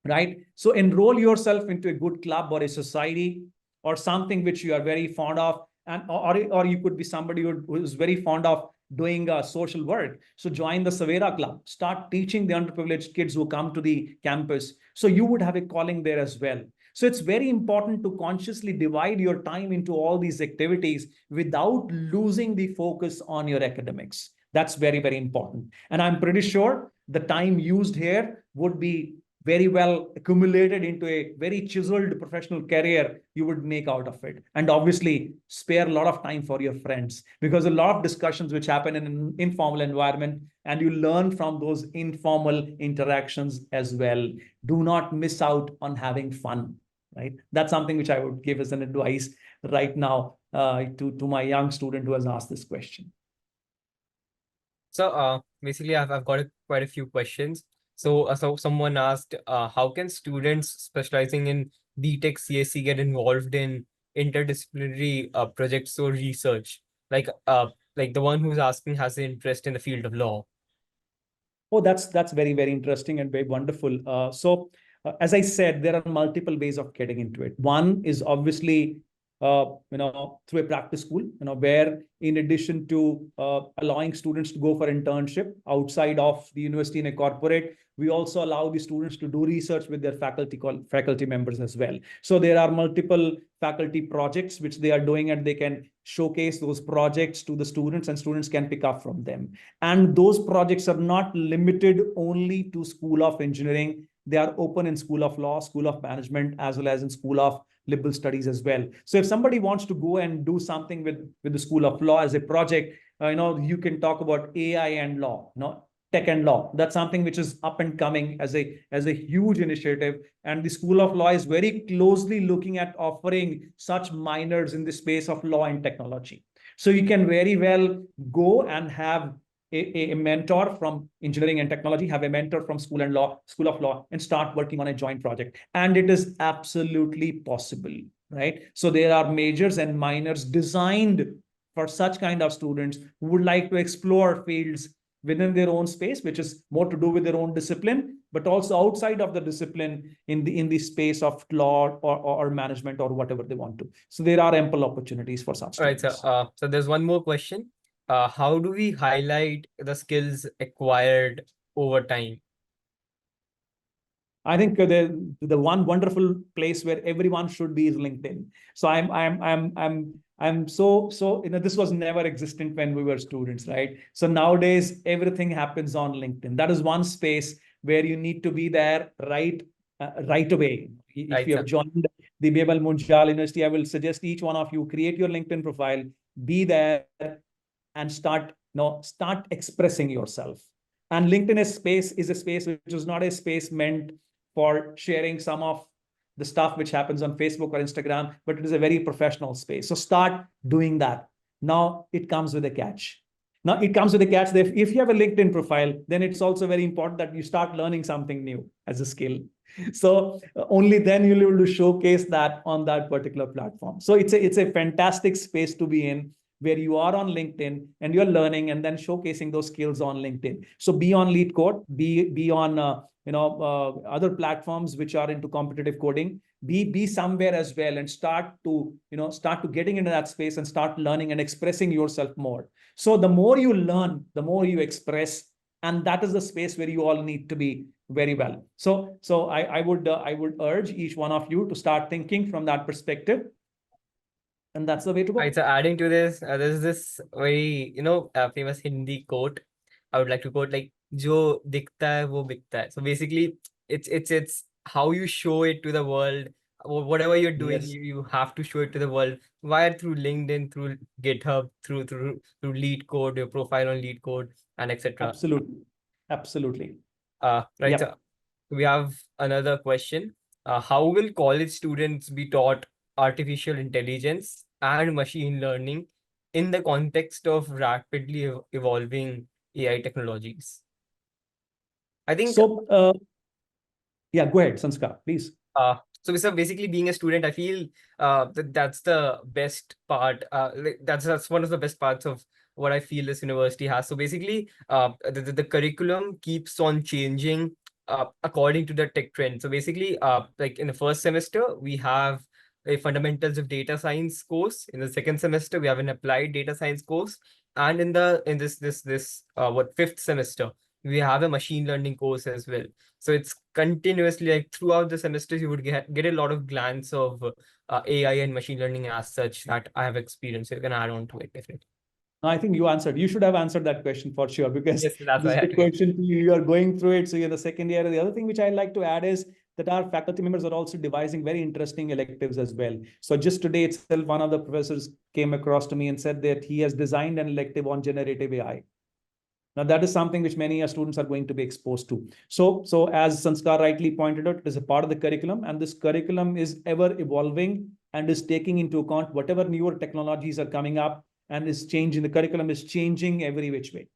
right? So enroll yourself into a good club or a society or something which you are very fond of, and or you could be somebody who is very fond of doing social work. So join the Savera Club. Start teaching the underprivileged kids who come to the campus. So you would have a calling there as well. So it's very important to consciously divide your time into all these activities without losing the focus on your academics. That's very, very important. And I'm pretty sure the time used here would be very well accumulated into a very chiseled professional career you would make out of it. And obviously spare a lot of time for your friends, because a lot of discussions which happen in an informal environment, and you learn from those informal interactions as well. Do not miss out on having fun, right? That's something which I would give as an advice right now to my young student who has asked this question. So basically, I've got quite a few questions. So someone asked, how can students specializing in BTech CSC get involved in interdisciplinary projects or research? Like the one who's asking has an interest in the field of law. Oh, that's very, very interesting and very wonderful. As I said, there are multiple ways of getting into it. One is obviously through a practice school, where in addition to allowing students to go for internship outside of the university in a corporate, we also allow the students to do research with their faculty members as well. So there are multiple faculty projects which they are doing, and they can showcase those projects to the students, and students can pick up from them. And those projects are not limited only to School of Engineering. They are open in School of Law, School of Management, as well as in School of Liberal Studies as well. So if somebody wants to go and do something with the School of Law as a project, you can talk about AI and law, tech and law. That's something which is up and coming as a huge initiative. And the School of Law is very closely looking at offering such minors in the space of law and technology. So you can very well go and have a mentor from engineering and technology, have a mentor from School of Law, and start working on a joint project. And it is absolutely possible, right? So there are majors and minors designed for such kind of students who would like to explore fields within their own space, which is more to do with their own discipline, but also outside of the discipline in the space of law or management or whatever they want to. So there are ample opportunities for such students. All right, so there's one more question. How do we highlight the skills acquired over time? I think the one wonderful place where everyone should be is LinkedIn. So I'm so this was never existent when we were students, right? So nowadays everything happens on LinkedIn. That is one space where you need to be there right away. If you have joined the BMU Munjal University, I will suggest each one of you create your LinkedIn profile, be there, and start expressing yourself. And LinkedIn is a space which is not a space meant for sharing some of the stuff which happens on Facebook or Instagram, but it is a very professional space. So start doing that. Now it comes with a catch. That if you have a LinkedIn profile, then it's also very important that you start learning something new as a skill. So only then you'll be able to showcase that on that particular platform. So it's a fantastic space to be in, where you are on LinkedIn and you're learning and then showcasing those skills on LinkedIn. So be on LeetCode, be on other platforms which are into competitive coding, be somewhere as well, and start to getting into that space and start learning and expressing yourself more. So the more you learn, the more you express, And that is the space where you all need to be very well. So I would urge each one of you to start thinking from that perspective. And that's the way to go. Right, so adding to this, there's this very, famous Hindi quote. I would like to quote like, "Jo dikhta hai, wo bikta hai." So basically, it's how you show it to the world. Whatever you're doing, Yes. you have to show it to the world. Via through LinkedIn, through GitHub, through Lead Code, your profile on Lead Code, and etc. Absolutely. Absolutely. Right. Yep. So we have another question. How will college students be taught artificial intelligence and machine learning in the context of rapidly evolving AI technologies? I think So, yeah, go ahead, Sanskar, please. so basically being a student, I feel that's the best part. That's one of the best parts of what I feel this university has. So basically, the curriculum keeps on changing according to the tech trend. So basically, like in the first semester, we have a fundamentals of data science course. In the second semester, we have an applied data science course, and in this fifth semester, we have a machine learning course as well. So it's continuously like throughout the semesters, you would get a lot of glance of AI and machine learning as such that I have experienced. So you can add on to it definitely. I think you answered. You should have answered that question for sure, because Yes, that's why this I is had the to get. question you are going through it. So you're the second year. The other thing which I like to add is that our faculty members are also devising very interesting electives as well. So just today itself, one of the professors came across to me and said that he has designed an elective on generative AI. Now, that is something which many students are going to be exposed to. So as Sanskar rightly pointed out, it is a part of the curriculum, and this curriculum is ever evolving and is taking into account whatever newer technologies are coming up, and is changing. The curriculum is changing every which way.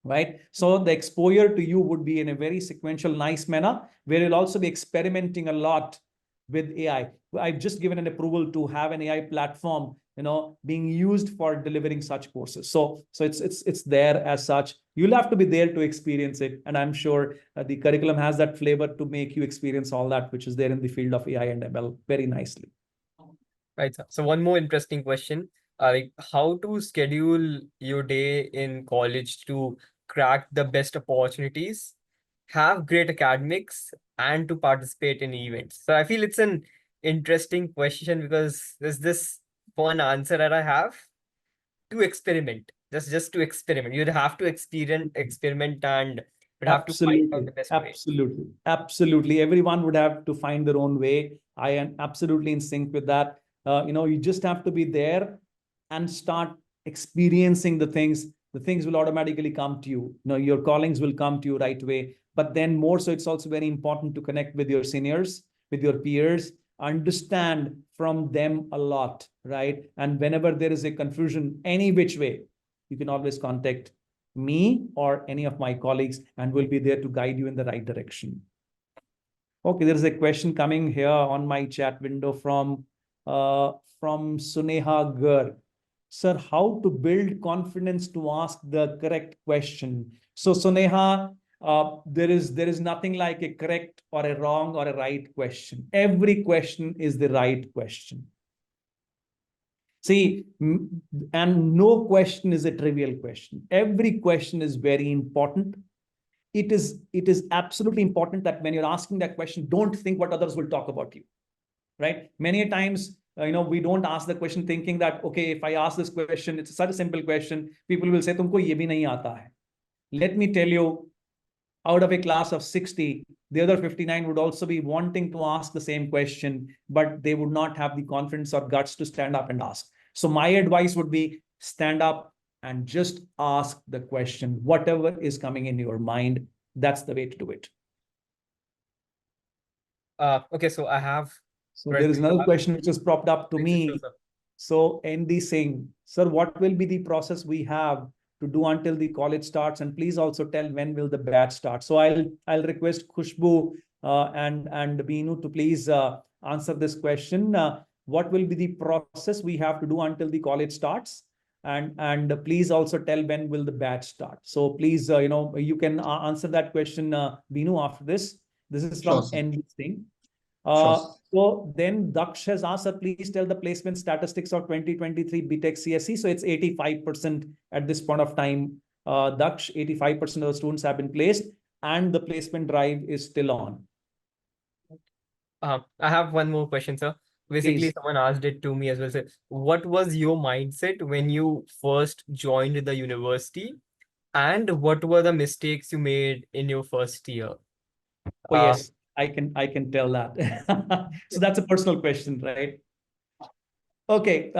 Right. So the exposure to you would be in a very sequential, nice manner, where you'll also be experimenting a lot with AI. I've just given an approval to have an AI platform, being used for delivering such courses. So it's there as such. You'll have to be there to experience it, and I'm sure the curriculum has that flavor to make you experience all that which is there in the field of AI and ML very nicely. Right. So one more interesting question. Like how to schedule your day in college to crack the best opportunities, have great academics, and to participate in events. So I feel it's an interesting question because there's this one answer that I have: to experiment. Just to experiment. You'd have to experiment, and you'd have to find out Absolutely, the best way. absolutely, absolutely. Everyone would have to find their own way. I am absolutely in sync with that. You just have to be there and start experiencing the things. The things will automatically come to you. Your callings will come to you right away. But then more so, it's also very important to connect with your seniors, with your peers, understand from them a lot, right? And whenever there is a confusion, any which way, you can always contact me or any of my colleagues, and we'll be there to guide you in the right direction. Okay, there is a question coming here on my chat window from Suneha Garg. Sir, how to build confidence to ask the correct question? So Suneha, there is nothing like a correct or a wrong or a right question. Every question is the right question. See, and no question is a trivial question. Every question is very important. It is absolutely important that when you're asking that question, don't think what others will talk about you, right? Many times, we don't ask the question thinking that, okay, if I ask this question, it's such a simple question, people will say, "Tumko ye bhi nahi aata hai." Let me tell you, out of a class of 60, the other 59 would also be wanting to ask the same question, but they would not have the confidence or guts to stand up and ask. So my advice would be, stand up and just ask the question, whatever is coming in your mind. That's the way to do it. Okay, so I have. So there is another question which has propped up to me. Sure, sir. So ND Singh, sir, what will be the process we have to do until the college starts? And please also tell when will the batch start. So I'll request Khushbu and Beenu to please answer this question. What will be the process we have to do until the college starts? And please also tell when will the batch start. So please, you can answer that question, Beenu, after this. This is from Sure, sir. ND Singh. Sure. So then Daksh has asked, please tell the placement statistics of 2023 BTech CSE. So it's 85% at this point of time Daksh, 85% of the students have been placed, and the placement drive is still on. I have one more question, sir. Basically, Please. someone asked it to me as well. Sir, what was your mindset when you first joined the university, and what were the mistakes you made in your first year? Oh, yes, I can tell that. So that's a personal question, right? Okay,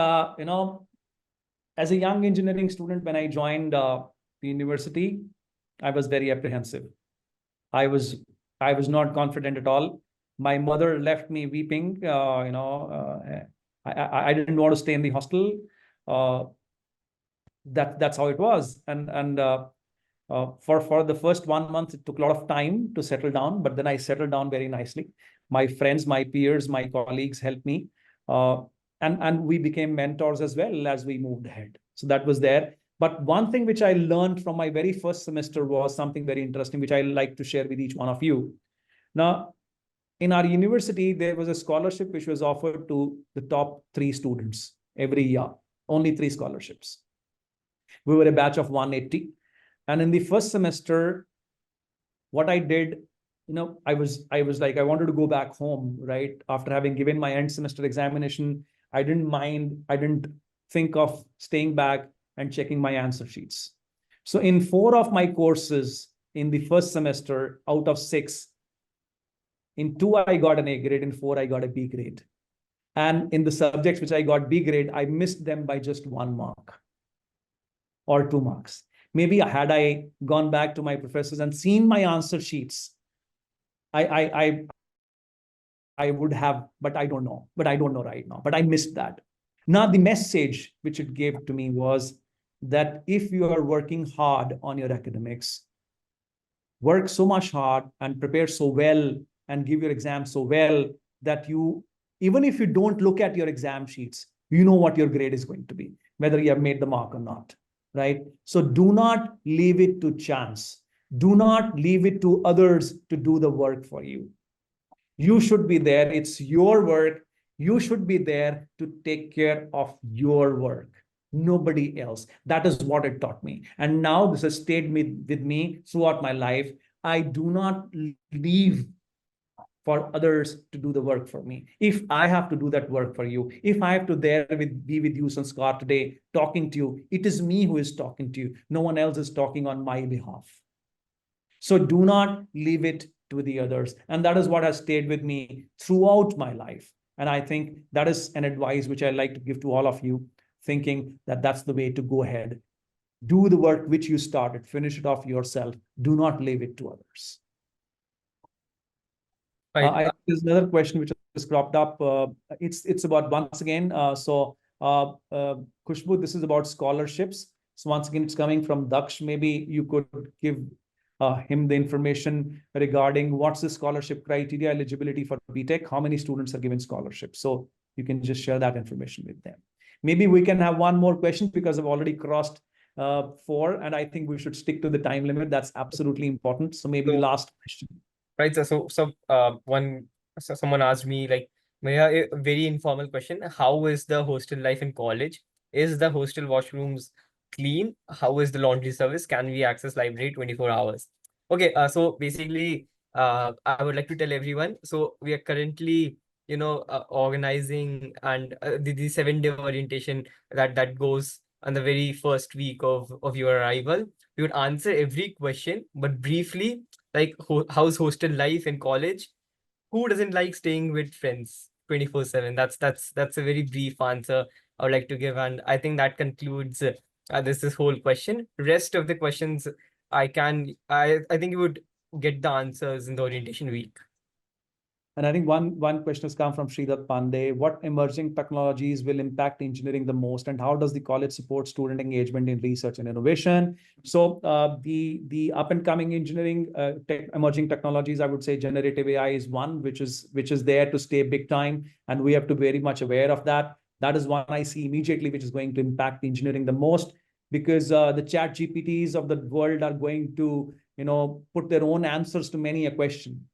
as a young engineering student, when I joined the university, I was very apprehensive. I was I was not confident at all. My mother left me weeping. I didn't want to stay in the hostel. Uh, that's how it was. And for the first 1 month, it took a lot of time to settle down, but then I settled down very nicely. My friends, my peers, my colleagues helped me, uh, and we became mentors as well as we moved ahead. So that was there. But one thing which I learned from my very first semester was something very interesting, which I like to share with each one of you. Now, in our university, there was a scholarship which was offered to the top 3 students every year. Only 3 scholarships. We were a batch of 180. And in the first semester, what I did, I was like, I wanted to go back home, right? After having given my end semester examination, I didn't think of staying back and checking my answer sheets. So in 4 of my courses in the first semester, out of 6, in 2, I got an A grade, in 4, I got a B grade. And in the subjects which I got B grade, I missed them by just 1 mark or 2 marks. Maybe had I gone back to my professors and seen my answer sheets, I would have, but I don't know. But I don't know right now. But I missed that. Now, the message which it gave to me was that if you are working hard on your academics, work so much hard and prepare so well and give your exam so well that you, even if you don't look at your exam sheets, you know what your grade is going to be, whether you have made the mark or not, right? So do not leave it to chance. Do not leave it to others to do the work for you. You should be there. It's your work. You should be there to take care of your work. Nobody else. That is what it taught me. And now this has stayed with me throughout my life. I do not leave for others to do the work for me. If I have to do that work for you, if I have to be with you, Sanskar, today, talking to you, it is me who is talking to you. No one else is talking on my behalf. So do not leave it to the others. And that is what has stayed with me throughout my life. And I think that is an advice which I like to give to all of you, thinking that that's the way to go ahead. Do the work which you started, finish it off yourself. Do not leave it to others. Right. There's another question which has cropped up. It's about, once again, Khushbu, this is about scholarships. So once again, it's coming from Daksh. Maybe you could give him the information regarding what's the scholarship criteria, eligibility for BTech, how many students are given scholarships. So you can just share that information with them. Maybe we can have one more question because I've already crossed 4, and I think we should stick to the time limit. That's absolutely important. So maybe the last question. Right. So someone asked me, like, a very informal question. How is the hostel life in college? Is the hostel washrooms clean? How is the laundry service? Can we access library 24 hours? Okay. So basically, I would like to tell everyone. So we are currently, organizing and the 7-day orientation that goes on the very first week of your arrival. We would answer every question, but briefly, like how's hostel life in college? Who doesn't like staying with friends 24/7? That's a very brief answer I would like to give, and I think that concludes this whole question. Rest of the questions I think you would get the answers in the orientation week. And I think one question has come from Sridhar Pandey. What emerging technologies will impact engineering the most, and how does the college support student engagement in research and innovation? So the up and coming engineering emerging technologies, I would say generative AI is one, which is there to stay big time, and we have to be very much aware of that. That is one I see immediately, which is going to impact engineering the most, because the chat GPTs of the world are going to put their own answers to many a question.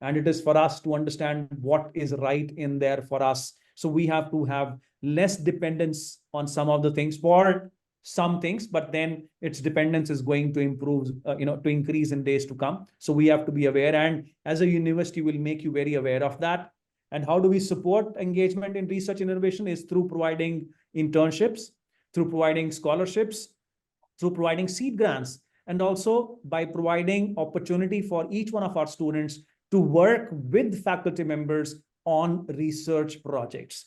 And it is for us to understand what is right in there for us. So we have to have less dependence on some of the things for some things, but then its dependence is going to improve, to increase in days to come. So we have to be aware, and as a university, we'll make you very aware of that. And how do we support engagement in research and innovation is through providing internships, through providing scholarships, through providing seed grants, and also by providing opportunity for each one of our students to work with faculty members on research projects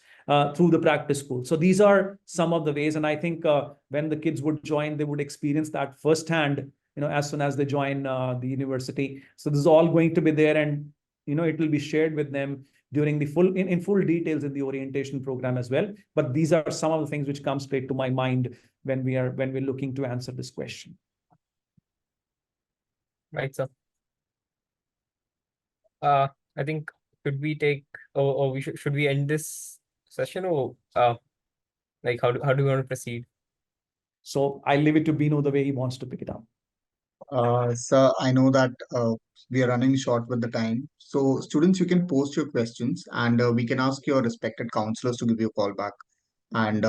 through the practice school. So these are some of the ways, and I think when the kids would join, they would experience that firsthand, as soon as they join the university. So this is all going to be there, and it will be shared with them during the in full details in the orientation program as well. But these are some of the things which come straight to my mind when we're looking to answer this question. Right, sir. I think should we take, or we should we end this session, or like how do we want to proceed? So I leave it to Bino the way he wants to pick it up. Sir, I know that we are running short with the time. So students, you can post your questions, and we can ask your respected counselors to give you a call back and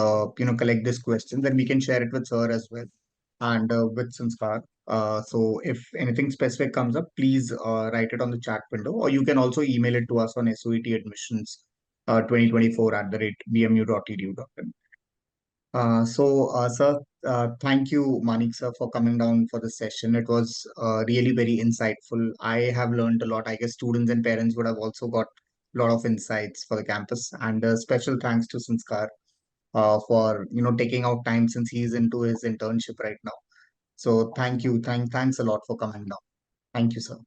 collect these questions, and we can share it with sir as well and with Sanskar. So if anything specific comes up, please write it on the chat window, or you can also email it to us on SOET admissions 2024@bmu.edu.in. Sir, thank you, Maneek sir, for coming down for the session. It was really very insightful. I have learned a lot. I guess students and parents would have also got a lot of insights for the campus. And special thanks to Sanskar for taking out time since he's into his internship right now. So thank you, thanks a lot for coming down. Thank you, sir.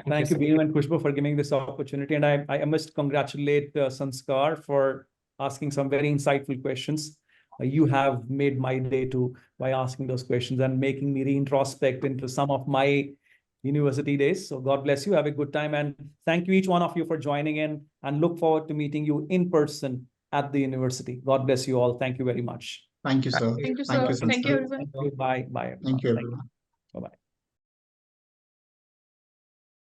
Thank you, Bino and Khushbu, for giving this opportunity. And I must congratulate Sanskar for asking some very insightful questions. You have made my day too by asking those questions and making me reintrospect into some of my university days. So God bless you. Have a good time. And thank you, each one of you, for joining in, and look forward to meeting you in person at the university. God bless you all. Thank you very much. Thank you, sir. Thank you, sir. Thank you, everyone. Bye. Bye. Thank you, everyone. Bye-bye.